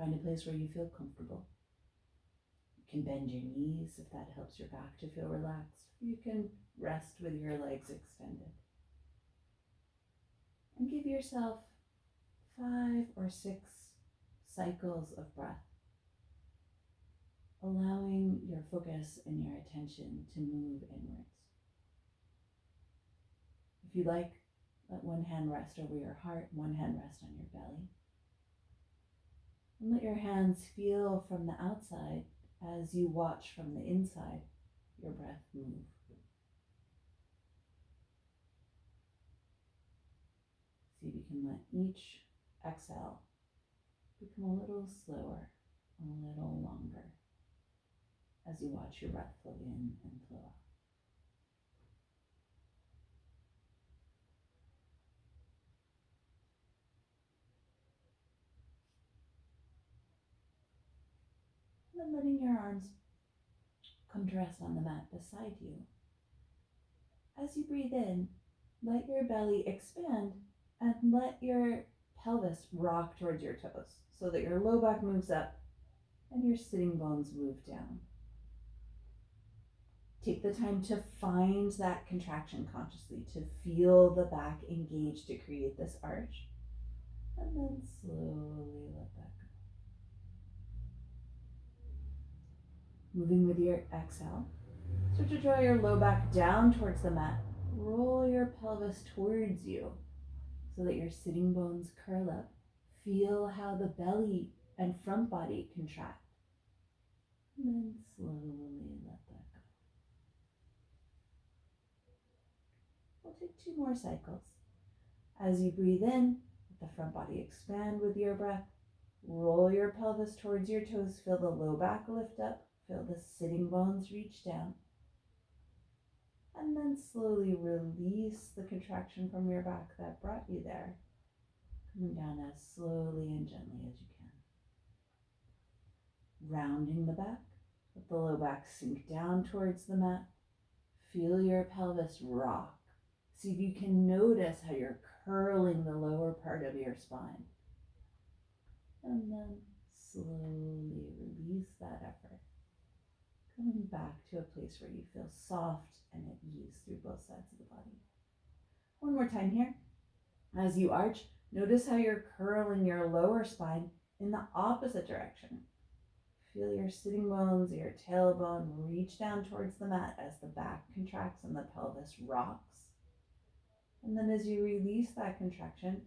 Find a place where you feel comfortable. You can bend your knees if that helps your back to feel relaxed. You can rest with your legs extended. And give yourself 5 or 6 cycles of breath, allowing your focus and your attention to move inwards. If you like, let one hand rest over your heart, one hand rest on your belly. And let your hands feel from the outside as you watch from the inside your breath move. See if you can let each exhale become a little slower, a little longer as you watch your breath flow in and flow out. And then letting your arms come to rest on the mat beside you. As you breathe in, let your belly expand and let your pelvis rock towards your toes so that your low back moves up and your sitting bones move down. Take the time to find that contraction consciously, to feel the back engage to create this arch, and then slowly let that go. Moving with your exhale, start to draw your low back down towards the mat. Roll your pelvis towards you so that your sitting bones curl up. Feel how the belly and front body contract. And then slowly let that go. We'll take 2 more cycles. As you breathe in, let the front body expand with your breath. Roll your pelvis towards your toes. Feel the low back lift up. Feel the sitting bones reach down. And then slowly release the contraction from your back that brought you there. Coming down as slowly and gently as you can. Rounding the back. Let the low back sink down towards the mat. Feel your pelvis rock. See if you can notice how you're curling the lower part of your spine. And then slowly release that effort. Coming back to a place where you feel soft and at ease through both sides of the body. One more time here. As you arch, notice how you're curling your lower spine in the opposite direction. Feel your sitting bones, your tailbone reach down towards the mat as the back contracts and the pelvis rocks. And then as you release that contraction,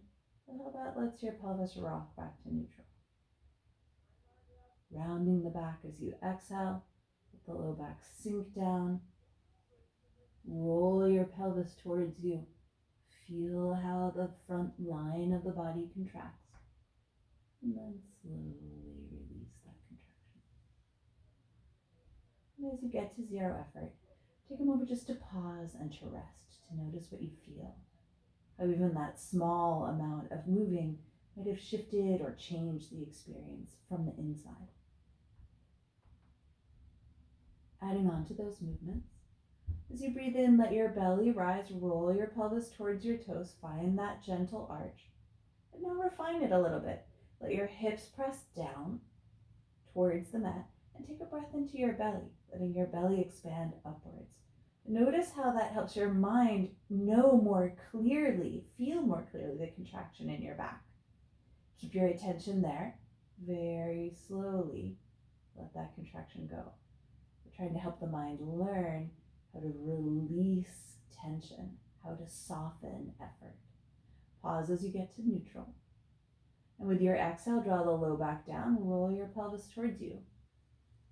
how about lets your pelvis rock back to neutral. Rounding the back as you exhale, let the low back sink down. Roll your pelvis towards you. Feel how the front line of the body contracts. And then slowly release that contraction. And as you get to 0 effort, take a moment just to pause and to rest, to notice what you feel. How even that small amount of moving might have shifted or changed the experience from the inside. Adding on to those movements. As you breathe in, let your belly rise, roll your pelvis towards your toes, find that gentle arch. And now refine it a little bit. Let your hips press down towards the mat and take a breath into your belly, letting your belly expand upwards. Notice how that helps your mind know more clearly, feel more clearly the contraction in your back. Keep your attention there. Very slowly let that contraction go. We're trying to help the mind learn how to release tension, how to soften effort. Pause as you get to neutral. And with your exhale, draw the low back down, roll your pelvis towards you.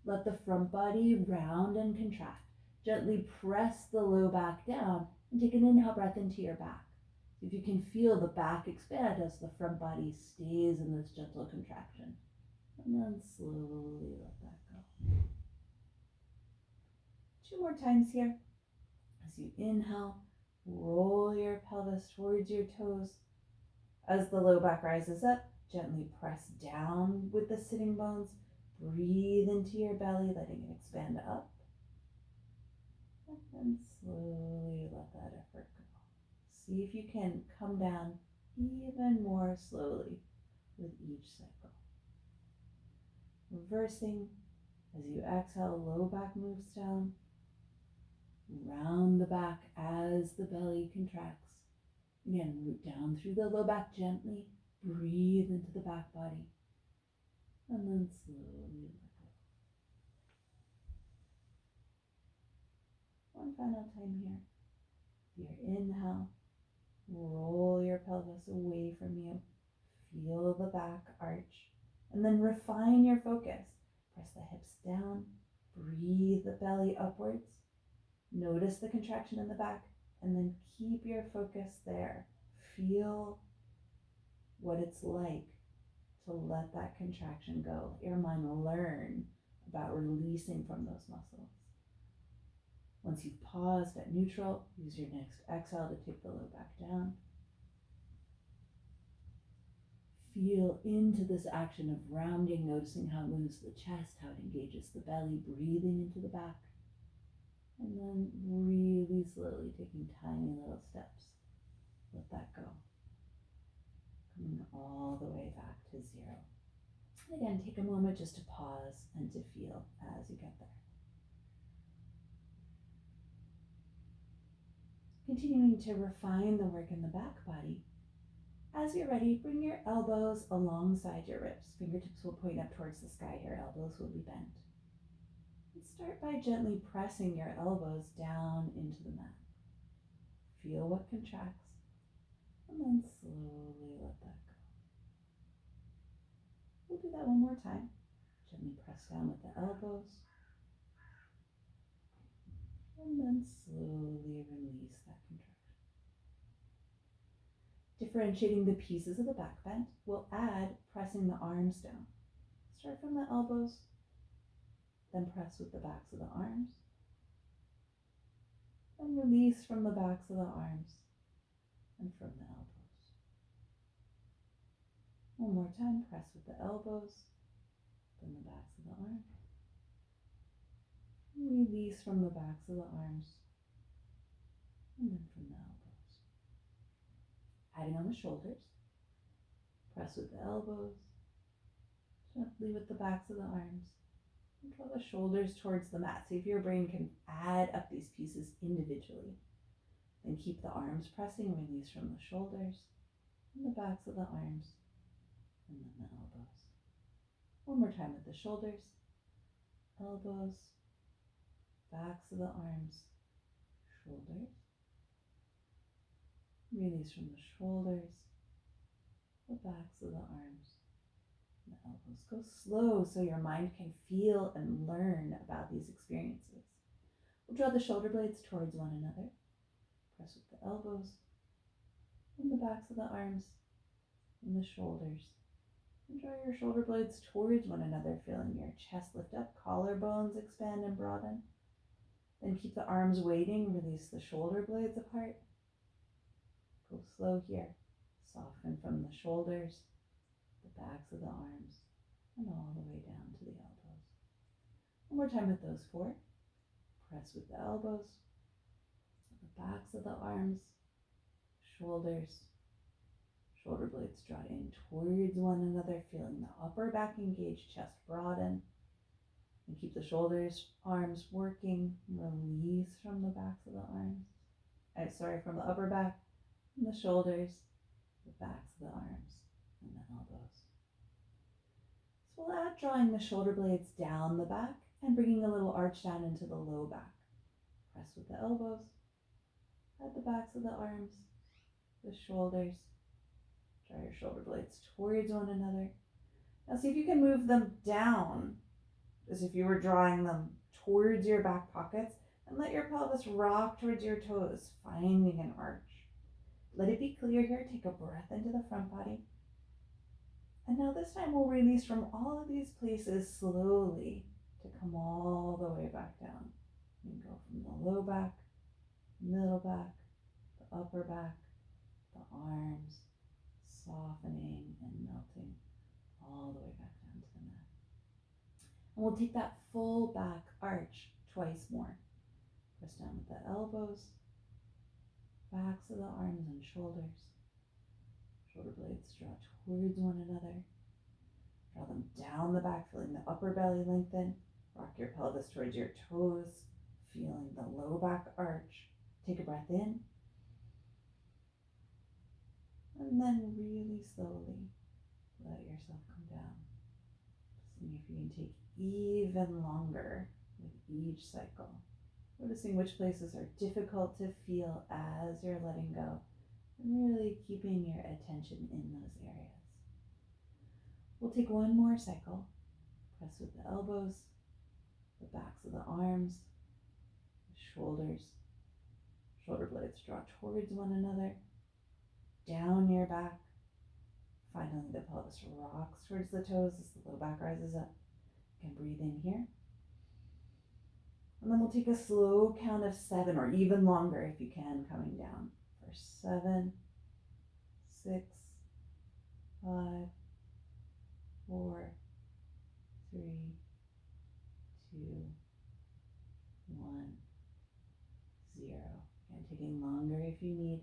Let the front body round and contract. Gently press the low back down and take an inhale breath into your back. See if you can feel the back expand as the front body stays in this gentle contraction. And then slowly let that go. 2 more times here. As you inhale, roll your pelvis towards your toes. As the low back rises up, gently press down with the sitting bones. Breathe into your belly, letting it expand up. And then slowly let that effort go. See if you can come down even more slowly with each cycle. reversing. As you exhale, low back moves down, round the back as the belly contracts. Again, root down through the low back gently, breathe into the back body, and then slowly let go. One final time here. Your inhale, roll your pelvis away from you, feel the back arch, and then refine your focus. Press the hips down, breathe the belly upwards, notice the contraction in the back, and then keep your focus there. Feel what it's like to let that contraction go. Let your mind learn about releasing from those muscles. Once you've paused at neutral, use your next exhale to take the low back down. Feel into this action of rounding, noticing how it moves the chest, how it engages the belly, breathing into the back. And then really slowly taking tiny little steps. Let that go. Coming all the way back to zero. And again, take a moment just to pause and to feel as you get there. Continuing to refine the work in the back body. As you're ready, bring your elbows alongside your ribs. Fingertips will point up towards the sky here. Elbows will be bent. And start by gently pressing your elbows down into the mat. Feel what contracts, and then slowly let that go. We'll do that one more time. Gently press down with the elbows, and then slowly release that contraction. Differentiating the pieces of the back bend, we'll add pressing the arms down. Start from the elbows, then press with the backs of the arms, and release from the backs of the arms and from the elbows. One more time, press with the elbows, then the backs of the arms. Release from the backs of the arms and then from the elbows. Adding on the shoulders, press with the elbows, gently with the backs of the arms, and draw the shoulders towards the mat. See if your brain can add up these pieces individually. Then keep the arms pressing, release from the shoulders, and the backs of the arms, and then the elbows. One more time with the shoulders, elbows, backs of the arms, shoulders. Release from the shoulders, the backs of the arms, and the elbows. Go slow so your mind can feel and learn about these experiences. We'll draw the shoulder blades towards one another. Press with the elbows, and the backs of the arms, and the shoulders. And draw your shoulder blades towards one another, feeling your chest lift up, collarbones expand and broaden. Then keep the arms waiting, release the shoulder blades apart. Go slow here. Soften from the shoulders, the backs of the arms, and all the way down to the elbows. One more time with those four. Press with the elbows, the backs of the arms, shoulders, shoulder blades draw in towards one another, feeling the upper back engage, chest broaden. And keep the shoulders, arms working. Release from the backs of the arms. From the upper back and the shoulders, the backs of the arms, and the elbows. So we'll add drawing the shoulder blades down the back and bringing a little arch down into the low back. Press with the elbows, add the backs of the arms, the shoulders. Draw your shoulder blades towards one another. Now see if you can move them down as if you were drawing them towards your back pockets, and let your pelvis rock towards your toes, finding an arch. Let it be clear here. Take a breath into the front body. And now this time we'll release from all of these places slowly to come all the way back down. And go from the low back, middle back, the upper back, the arms, softening and melting all the way back down to the mat. And we'll take that full back arch twice more. Press down with the elbows, backs of the arms and shoulders. Shoulder blades draw towards one another. Draw them down the back, feeling the upper belly lengthen. Rock your pelvis towards your toes, feeling the low back arch. Take a breath in. And then really slowly let yourself come down. Seeing if you can take even longer with each cycle. Noticing which places are difficult to feel as you're letting go. And really keeping your attention in those areas. We'll take one more cycle. Press with the elbows, the backs of the arms, the shoulders. Shoulder blades draw towards one another. Down your back. Finally, the pelvis rocks towards the toes as the low back rises up. You can breathe in here. And then we'll take a slow count of 7 or even longer if you can, coming down. For 7, 6, 5, 4, 3, 2, 1, 0. And taking longer if you need,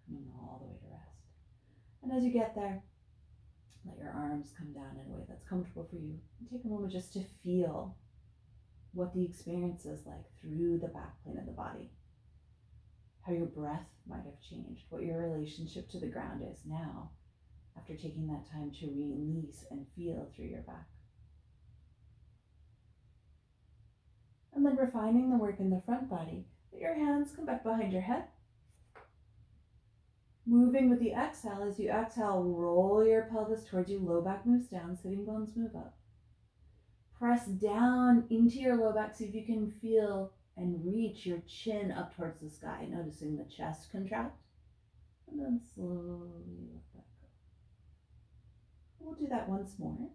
coming all the way to rest. And as you get there, let your arms come down in a way that's comfortable for you. And take a moment just to feel what the experience is like through the back plane of the body. How your breath might have changed, what your relationship to the ground is now after taking that time to release and feel through your back. And then refining the work in the front body, let your hands come back behind your head. Moving with the exhale, as you exhale, roll your pelvis towards you, low back moves down, sitting bones move up. Press down into your low back, see if you can feel and reach your chin up towards the sky, noticing the chest contract. And then slowly let that go. We'll do that once more.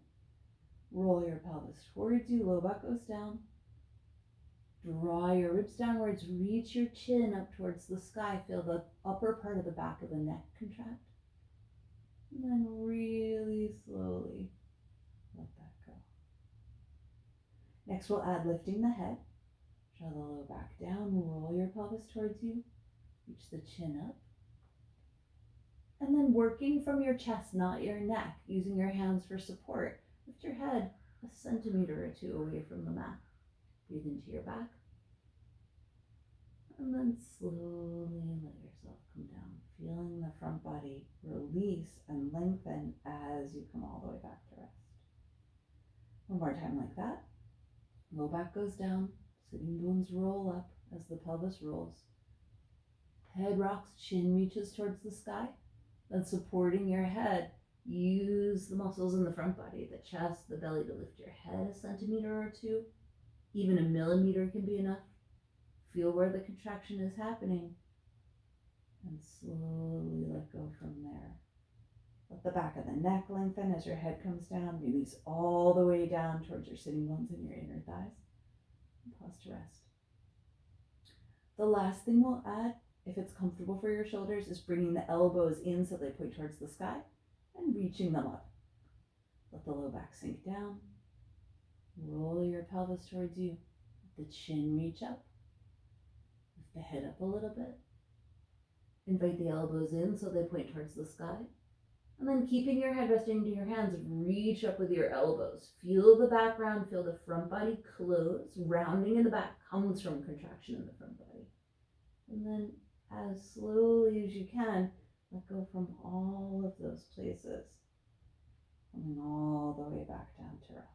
Roll your pelvis towards you, low back goes down. Draw your ribs downwards, reach your chin up towards the sky. Feel the upper part of the back of the neck contract. And then really slowly let that go. Next, we'll add lifting the head. Draw the low back down, roll your pelvis towards you, reach the chin up. And then working from your chest, not your neck, using your hands for support. Lift your head a centimeter or 2 away from the mat. Breathe into your back. And then slowly let yourself come down, feeling the front body release and lengthen as you come all the way back to rest. One more time like that. Low back goes down, sitting bones roll up as the pelvis rolls. Head rocks, chin reaches towards the sky. Then supporting your head, use the muscles in the front body, the chest, the belly, to lift your head a centimeter or 2. Even a millimeter can be enough. Feel where the contraction is happening. And slowly let go from there. Let the back of the neck lengthen as your head comes down. Release all the way down towards your sitting bones and your inner thighs. And pause to rest. The last thing we'll add, if it's comfortable for your shoulders, is bringing the elbows in so they point towards the sky and reaching them up. Let the low back sink down. Roll your pelvis towards you. Let the chin reach up. Lift the head up a little bit. Invite the elbows in so they point towards the sky. And then keeping your head resting into your hands, reach up with your elbows. Feel the back round, feel the front body close. Rounding in the back comes from contraction in the front body. And then as slowly as you can, let go from all of those places. Coming all the way back down to rest.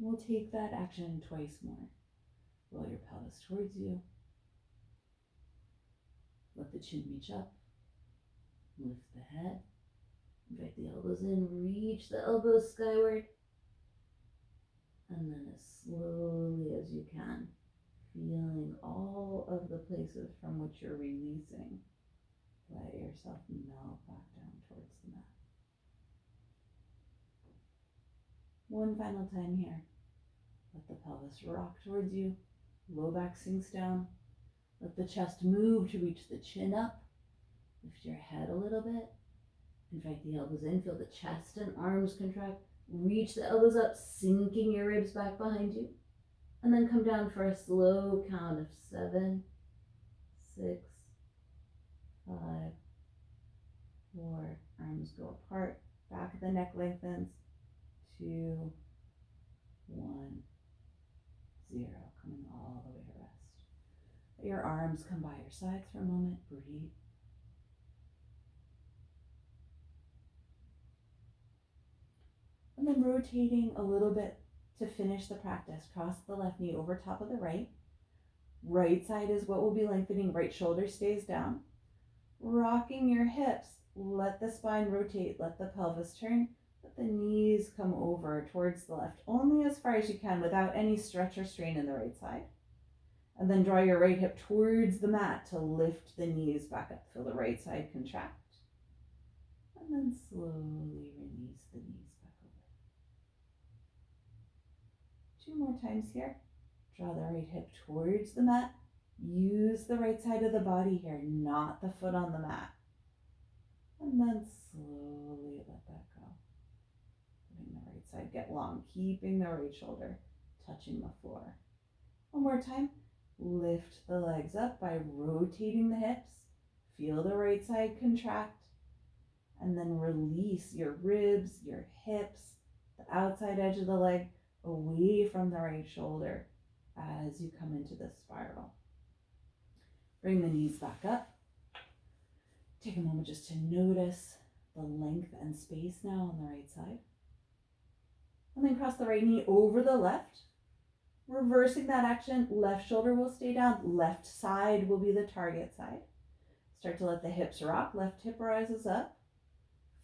We'll take that action twice more. Roll your pelvis towards you. Let the chin reach up. Lift the head. Invite the elbows in. Reach the elbows skyward. And then as slowly as you can, feeling all of the places from which you're releasing, let yourself melt back down towards the mat. One final time here. Let the pelvis rock towards you. Low back sinks down. Let the chest move to reach the chin up. Lift your head a little bit. Invite the elbows in. Feel the chest and arms contract. Reach the elbows up, sinking your ribs back behind you. And then come down for a slow count of 7, 6, 5, 4. Arms go apart. Back of the neck lengthens. 2, 1, 0. Coming all the way to rest. Let your arms come by your sides for a moment. Breathe. And then rotating a little bit to finish the practice. Cross the left knee over top of the right. Right side is what will be lengthening. Right shoulder stays down. Rocking your hips. Let the spine rotate. Let the pelvis turn. Let the knees come over towards the left, only as far as you can without any stretch or strain in the right side. And then draw your right hip towards the mat to lift the knees back up. Feel the right side contract. And then slowly release the knees back over. 2 more times here. Draw the right hip towards the mat. Use the right side of the body here, not the foot on the mat. And then slowly let that go. Letting the right side get long, keeping the right shoulder touching the floor. One more time. Lift the legs up by rotating the hips. Feel the right side contract. And then release your ribs, your hips, the outside edge of the leg away from the right shoulder as you come into this spiral. Bring the knees back up. Take a moment just to notice the length and space now on the right side. And then cross the right knee over the left. Reversing that action, left shoulder will stay down, left side will be the target side. Start to let the hips rock, left hip rises up.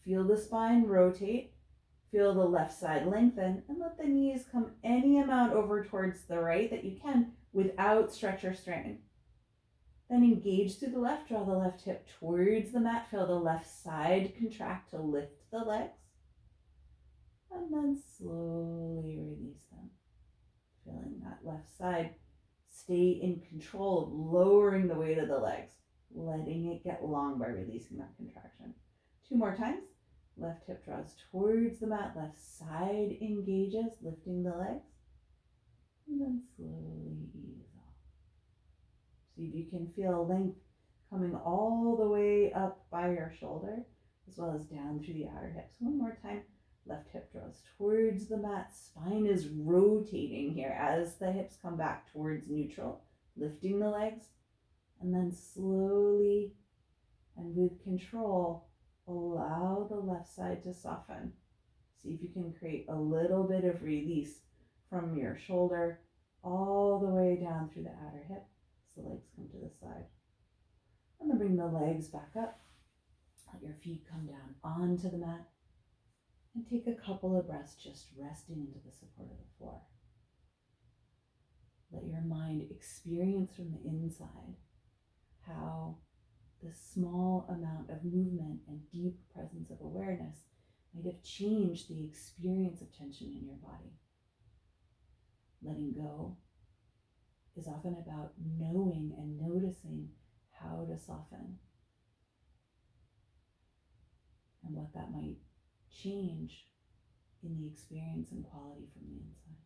Feel the spine rotate, feel the left side lengthen, and let the knees come any amount over towards the right that you can without stretch or strain. Then engage through the left, draw the left hip towards the mat, feel the left side contract to lift the legs, and then slowly release them. Feeling that left side stay in control of lowering the weight of the legs, letting it get long by releasing that contraction. 2 more times. Left hip draws towards the mat, left side engages, lifting the legs, and then slowly ease off. See if you can feel length coming all the way up by your shoulder, as well as down through the outer hips. One more time. Left hip draws towards the mat, spine is rotating here as the hips come back towards neutral, lifting the legs, and then slowly and with control, allow the left side to soften. See if you can create a little bit of release from your shoulder all the way down through the outer hip as the legs come to the side. And then bring the legs back up. Let your feet come down onto the mat. And take a couple of breaths just resting into the support of the floor. Let your mind experience from the inside how the small amount of movement and deep presence of awareness might have changed the experience of tension in your body. Letting go is often about knowing and noticing how to soften and what that might change in the experience and quality from the inside.